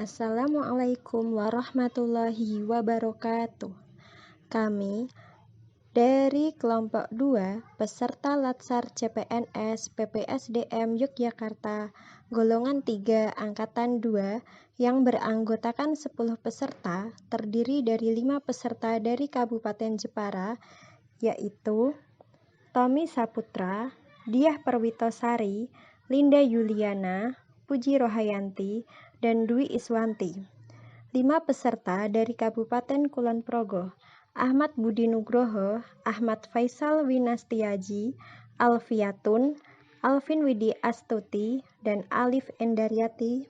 Assalamualaikum warahmatullahi wabarakatuh. Kami dari kelompok 2 peserta Latsar CPNS PPSDM Yogyakarta golongan 3 angkatan 2 yang beranggotakan 10 peserta terdiri dari 5 peserta dari Kabupaten Jepara yaitu Tommy Saputra, Diah Perwitosari, Linda Yuliana, Puji Rohayanti, dan Dwi Iswanti. 5 peserta dari Kabupaten Kulon Progo, Ahmad Budi Nugroho, Ahmad Faisal Winastiaji, Alfiatun, Alvin Widi Astuti, dan Alif Endaryati.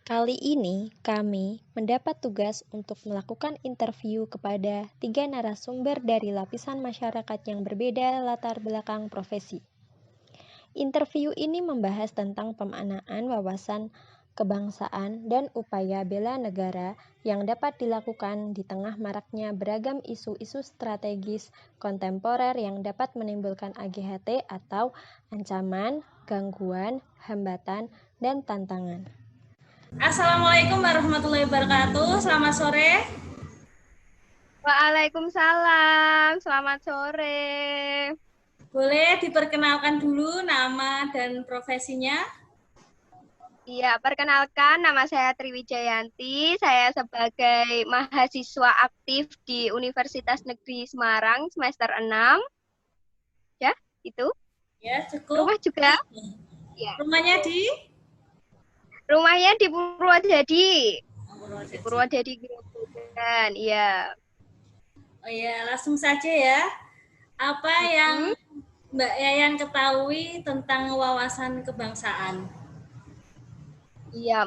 Kali ini kami mendapat tugas untuk melakukan interview kepada 3 narasumber dari lapisan masyarakat yang berbeda latar belakang profesi. Interview ini membahas tentang pemaknaan wawasan kebangsaan dan upaya bela negara yang dapat dilakukan di tengah maraknya beragam isu-isu strategis kontemporer yang dapat menimbulkan AGHT atau ancaman, gangguan, hambatan, dan tantangan. Assalamualaikum warahmatullahi wabarakatuh. Selamat sore. Waalaikumsalam. Selamat sore. Boleh diperkenalkan dulu nama dan profesinya? Iya, perkenalkan nama saya Triwijayanti. Saya sebagai mahasiswa aktif di Universitas Negeri Semarang semester 6. Ya, itu. Ya, cukup. Rumah juga? Ya. Rumahnya di? Rumahnya di Purwodadi. Purwodadi. Di Purwodadi Grobogan, iya. Oh iya, langsung saja ya. Apa yang Mbak Yayan ketahui tentang wawasan kebangsaan? Iya,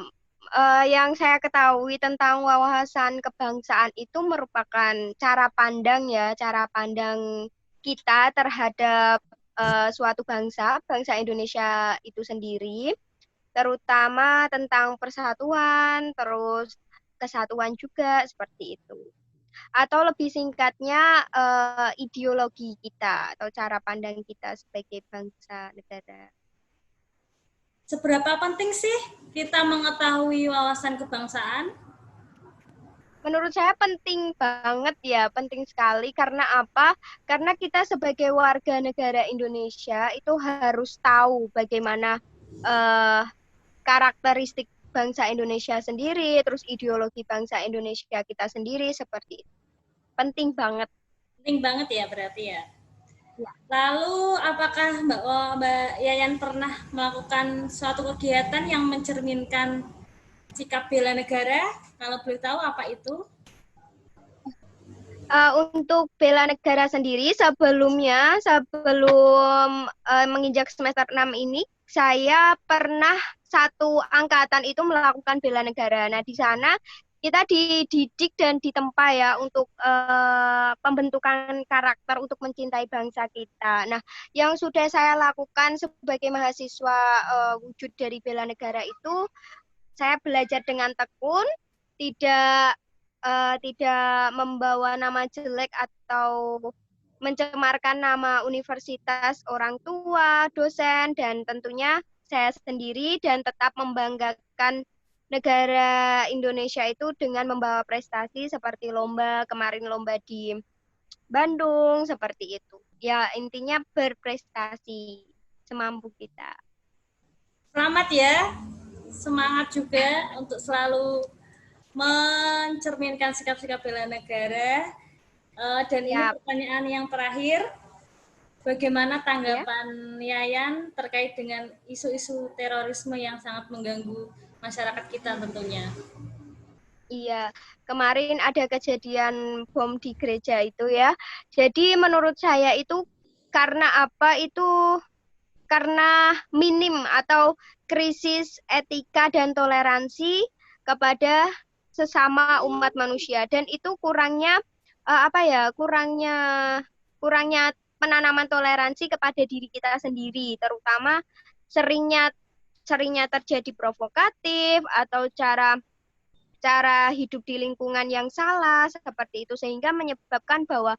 yang saya ketahui tentang wawasan kebangsaan itu merupakan cara pandang kita terhadap suatu bangsa Indonesia itu sendiri, terutama tentang persatuan, terus kesatuan juga seperti itu. Atau lebih singkatnya ideologi kita atau cara pandang kita sebagai bangsa negara. Seberapa penting sih kita mengetahui wawasan kebangsaan? Menurut saya penting banget ya, penting sekali. Karena apa? Karena kita sebagai warga negara Indonesia itu harus tahu bagaimana karakteristik bangsa Indonesia sendiri, terus ideologi bangsa Indonesia kita sendiri seperti itu. Penting banget. Penting banget ya berarti ya. Ya. Lalu apakah Mbak Yayan pernah melakukan suatu kegiatan yang mencerminkan sikap bela negara? Kalau boleh tahu apa itu? Untuk bela negara sendiri sebelum menginjak semester 6 ini, saya pernah satu angkatan itu melakukan bela negara. Nah, di sana kita dididik dan ditempa ya untuk pembentukan karakter untuk mencintai bangsa kita. Nah, yang sudah saya lakukan sebagai mahasiswa wujud dari bela negara itu, saya belajar dengan tekun, tidak membawa nama jelek atau mencemarkan nama universitas, orang tua, dosen, dan tentunya saya sendiri, dan tetap membanggakan negara Indonesia itu dengan membawa prestasi seperti kemarin lomba di Bandung, seperti itu. Ya, intinya berprestasi semampu kita. Selamat ya, semangat juga untuk selalu mencerminkan sikap-sikap bela negara. Dan ini pertanyaan yang terakhir, bagaimana tanggapan Yayan terkait dengan isu-isu terorisme yang sangat mengganggu masyarakat kita tentunya? Iya, kemarin ada kejadian bom di gereja itu ya. Jadi menurut saya itu karena apa? Itu karena minim atau krisis etika dan toleransi kepada sesama umat manusia, dan itu kurangnya kurangnya penanaman toleransi kepada diri kita sendiri, terutama seringnya terjadi provokatif atau cara hidup di lingkungan yang salah seperti itu, sehingga menyebabkan bahwa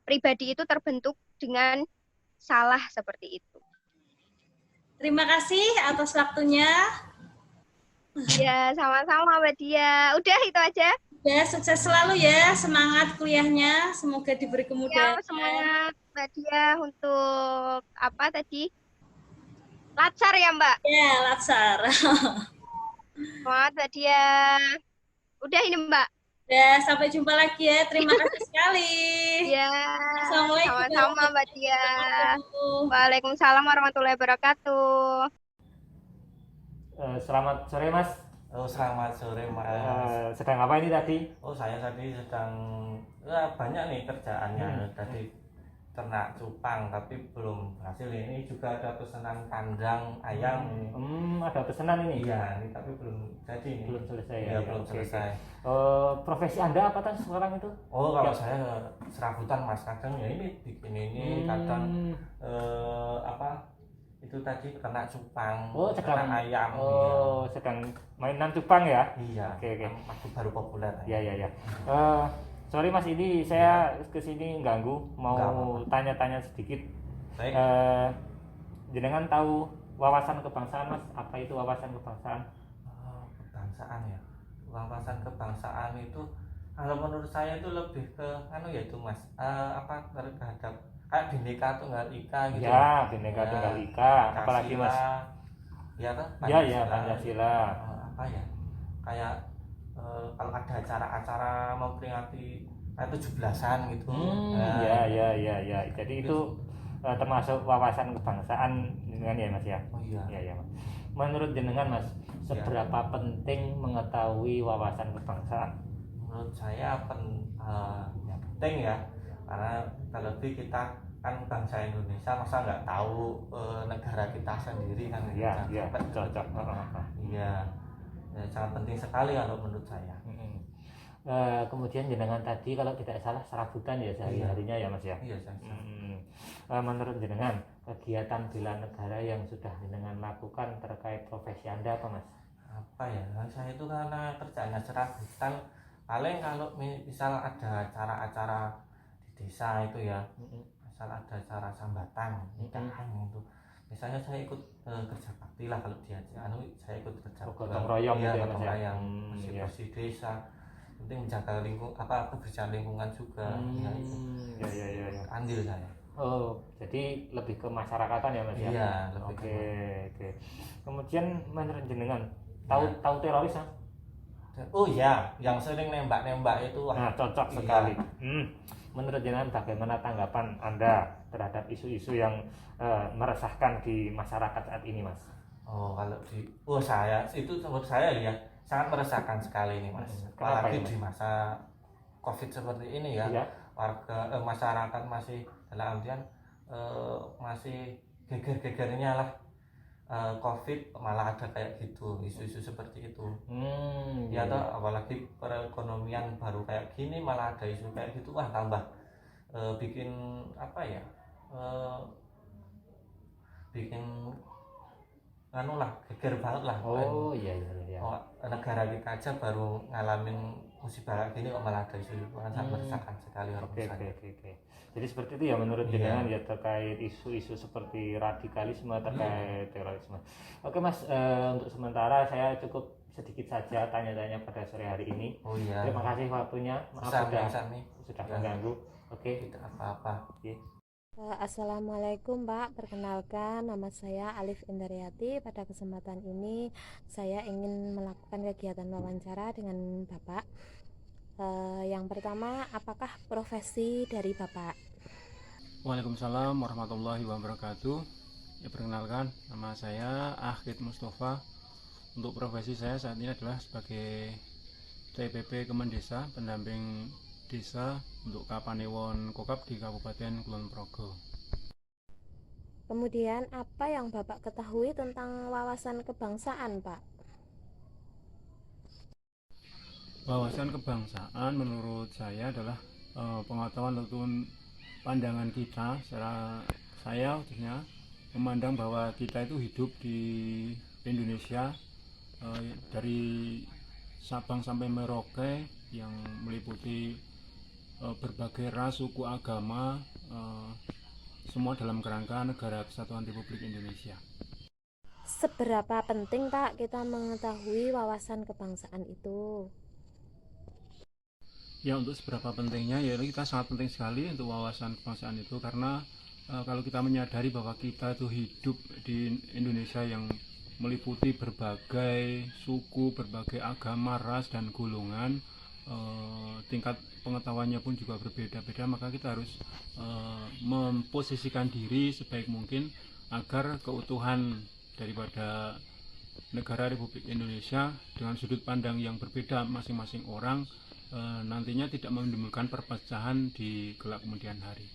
pribadi itu terbentuk dengan salah seperti itu. Terima kasih atas waktunya. Ya, sama-sama Mbak Dia. Udah itu aja. Ya, sukses selalu ya, semangat kuliahnya, semoga diberi Ya, kemudahan. semangat Mbak Dia untuk apa tadi? Lancar ya, Mbak. Ya, Laksar. Semangat Mbak Dia. Udah ini, Mbak. Ya, sampai jumpa lagi ya. Terima kasih sekali. Ya, Assalamualaikum sama-sama Mbak Dia. warahmatullahi wabarakatuh. Waalaikumsalam warahmatullahi wabarakatuh. Selamat sore Mas. Oh, selamat sore Mas. Sedang apa ini tadi? Oh, saya tadi sedang banyak nih kerjaannya. Tadi ternak cupang tapi belum berhasil. Ini juga ada pesanan kandang ayam. Ada pesanan ini? Iya, ini tapi belum jadi nih. Belum selesai ya? Iya, belum selesai. Profesi Anda apa kan sekarang itu? Oh, kalau saya serabutan Mas, kadang ya ini bikin ini, kadang itu tadi ternak cupang, sedang ternak ayam. Sedang mainan cupang ya? Iya. Oke. Masih baru populer. Iya. Sorry Mas, ini saya kesini ganggu, mau tanya-tanya sedikit. Baik. Jenengan tahu wawasan kebangsaan Mas? Apa itu wawasan kebangsaan? Kebangsaan ya. Wawasan kebangsaan itu kalau menurut saya itu lebih ke yaitu Mas, terhadap kayak Bhinneka Tunggal Ika gitu. Ya, Bhinneka Tunggal Ika, apalagi Mas? Ya kan? Ya, Pancasila. Apa ya? Kayak kalau ada acara-acara memperingati kayak 17-an gitu. Ya. Jadi itu termasuk wawasan kebangsaan dengan ya Mas ya? Oh iya. Iya Mas. Menurut jenengan Mas, seberapa penting mengetahui wawasan kebangsaan? Menurut saya penting ya, karena terlebih kita kan bangsa Indonesia, masa nggak tahu negara kita sendiri kan? Iya, cocok. Iya, sangat penting sekali kalau menurut saya. Kemudian jenengan tadi kalau tidak salah serabutan ya sehari-harinya ya Mas ya? Iya, saya. Menurut jenengan kegiatan bela negara yang sudah jenengan lakukan terkait profesi Anda apa Mas? Apa ya, saya itu karena kerjanya serabutan, paling kalau misal ada acara-acara di desa itu ya, misal ada acara sambatan nikahan itu, misalnya saya ikut kerja bakti lah kalau diajak, saya ikut kerja gotong royong gitu ya Mas ya? bersih desa, penting menjaga kebersihan lingkungan juga. Ya. Andil saya. Oh, jadi lebih ke masyarakatan ya Mas ya? Iya, lebih Oke. Kemudian menurut jenengan tahu teroris Mas? Oh ya, yang sering nembak-nembak itu. Nah, cocok sekali. Menurut jenengan bagaimana tanggapan Anda terhadap isu-isu yang meresahkan di masyarakat saat ini Mas? Oh, kalau saya itu menurut saya ya sangat meresahkan sekali ini Mas. Apalagi di masa Covid seperti ini ya. Warga masyarakat masih dalam artian masih geger-gegernya lah. Covid malah ada kayak gitu, isu-isu seperti itu. Ya toh, apalagi perekonomian baru kayak gini malah ada isu kayak gitu, wah tambah bikin bikin geger banget lah. Iya. Negara kita aja baru ngalamin musibah kayak gini kok malah ada isu itu, kan sangat meresahkan sekali. Oke. Jadi seperti itu ya menurut jenengan ya terkait isu-isu seperti radikalisme terkait terorisme. Oke Mas, untuk sementara saya cukup sedikit saja tanya-tanya pada sore hari ini. Terima kasih waktunya. Maaf sudah mengganggu. Oke. Tidak apa-apa. Assalamualaikum Pak, perkenalkan nama saya Alif Indaryati. Pada kesempatan ini saya ingin melakukan kegiatan wawancara dengan Bapak. Yang pertama, apakah profesi dari Bapak? Waalaikumsalam warahmatullahi wabarakatuh. Ya, perkenalkan, nama saya Ahid Mustafa. Untuk profesi saya saat ini adalah sebagai TPP Kemendesa, pendamping desa untuk Kapanewon Kokap di Kabupaten Kulon Progo. Kemudian apa yang Bapak ketahui tentang wawasan kebangsaan, Pak? Wawasan kebangsaan menurut saya adalah pengetahuan ataupun pandangan kita, secara saya khususnya memandang bahwa kita itu hidup di Indonesia, dari Sabang sampai Merauke yang meliputi berbagai ras, suku, agama, semua dalam kerangka Negara Kesatuan Republik Indonesia. seberapa penting Pak kita mengetahui wawasan kebangsaan itu? Ya, untuk seberapa pentingnya, ya kita sangat penting sekali untuk wawasan kebangsaan itu, karena kalau kita menyadari bahwa kita itu hidup di Indonesia yang meliputi berbagai suku, berbagai agama, ras, dan golongan, tingkat pengetahuannya pun juga berbeda-beda, maka kita harus memposisikan diri sebaik mungkin agar keutuhan daripada negara Republik Indonesia dengan sudut pandang yang berbeda masing-masing orang nantinya tidak menimbulkan perpecahan di kelak kemudian hari.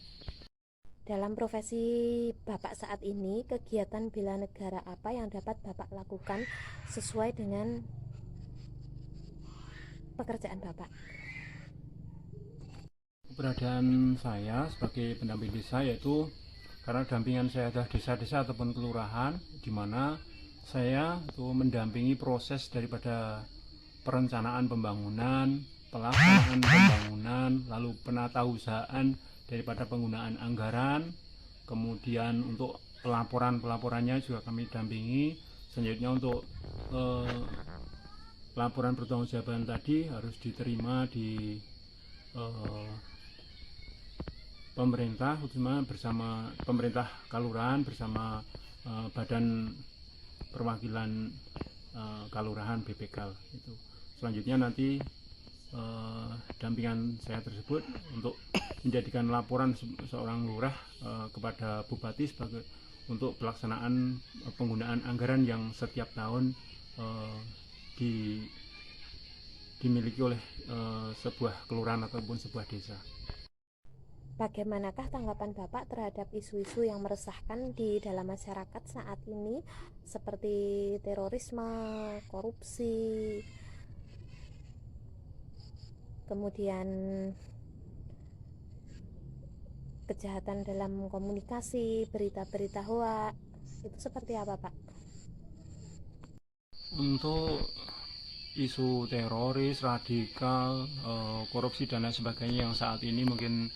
Dalam profesi Bapak saat ini, kegiatan bela negara apa yang dapat Bapak lakukan sesuai dengan pekerjaan Bapak? Keberadaan saya sebagai pendamping desa yaitu karena dampingan saya adalah desa-desa ataupun kelurahan, di mana saya itu mendampingi proses daripada perencanaan pembangunan, pelaksanaan pembangunan, lalu penatausahaan daripada penggunaan anggaran, kemudian untuk pelaporannya juga kami dampingi. Selanjutnya untuk laporan pertanggungjawaban tadi harus diterima di pemerintah, khususnya bersama pemerintah kalurahan bersama badan perwakilan kalurahan BPKAL itu. Selanjutnya nanti dampingan saya tersebut untuk menjadikan laporan seorang lurah kepada bupati sebagai untuk pelaksanaan penggunaan anggaran yang setiap tahun dimiliki oleh sebuah kelurahan ataupun sebuah desa. Bagaimanakah tanggapan Bapak terhadap isu-isu yang meresahkan di dalam masyarakat saat ini seperti terorisme, korupsi, kemudian kejahatan dalam komunikasi, berita-berita hoax, itu seperti apa Pak? Untuk isu teroris, radikal, korupsi dan lain sebagainya yang saat ini mungkin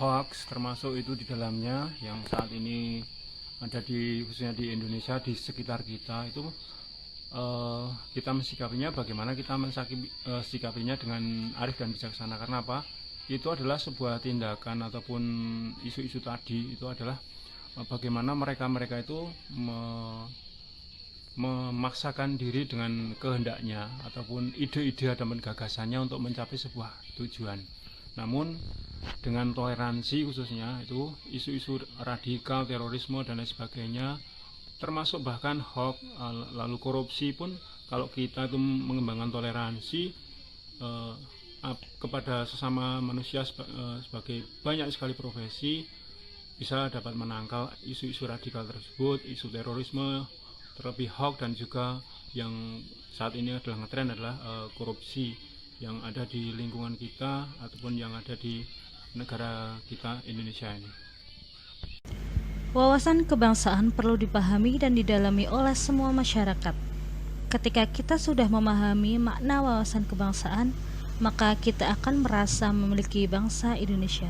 hoax termasuk itu di dalamnya yang saat ini ada khususnya di Indonesia, di sekitar kita itu, kita mensikapinya bagaimana kita mensikapinya dengan arif dan bijaksana. Karena apa? Itu adalah sebuah tindakan ataupun isu-isu tadi itu adalah bagaimana mereka itu memaksakan diri dengan kehendaknya ataupun ide-ide dan gagasannya untuk mencapai sebuah tujuan. Namun dengan toleransi, khususnya itu isu-isu radikal, terorisme dan lain sebagainya, termasuk bahkan hoax, lalu korupsi pun, kalau kita itu mengembangkan toleransi kepada sesama manusia sebagai banyak sekali profesi, bisa dapat menangkal isu-isu radikal tersebut, isu terorisme, terlebih hoax, dan juga yang saat ini adalah ngetren adalah korupsi yang ada di lingkungan kita ataupun yang ada di negara kita Indonesia ini. Wawasan kebangsaan perlu dipahami dan didalami oleh semua masyarakat. Ketika kita sudah memahami makna wawasan kebangsaan, maka kita akan merasa memiliki bangsa Indonesia,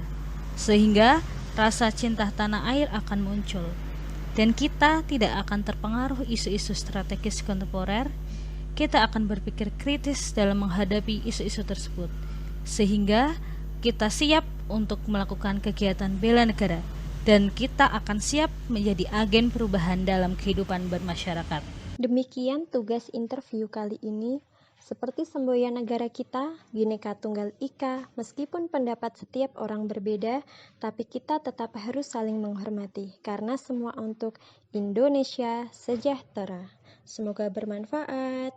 sehingga rasa cinta tanah air akan muncul, dan kita tidak akan terpengaruh isu-isu strategis kontemporer. Kita akan berpikir kritis dalam menghadapi isu-isu tersebut, sehingga kita siap untuk melakukan kegiatan bela negara, dan kita akan siap menjadi agen perubahan dalam kehidupan bermasyarakat. Demikian tugas interview kali ini. Seperti semboyan negara kita, Bhinneka Tunggal Ika, meskipun pendapat setiap orang berbeda, tapi kita tetap harus saling menghormati, karena semua untuk Indonesia sejahtera. Semoga bermanfaat.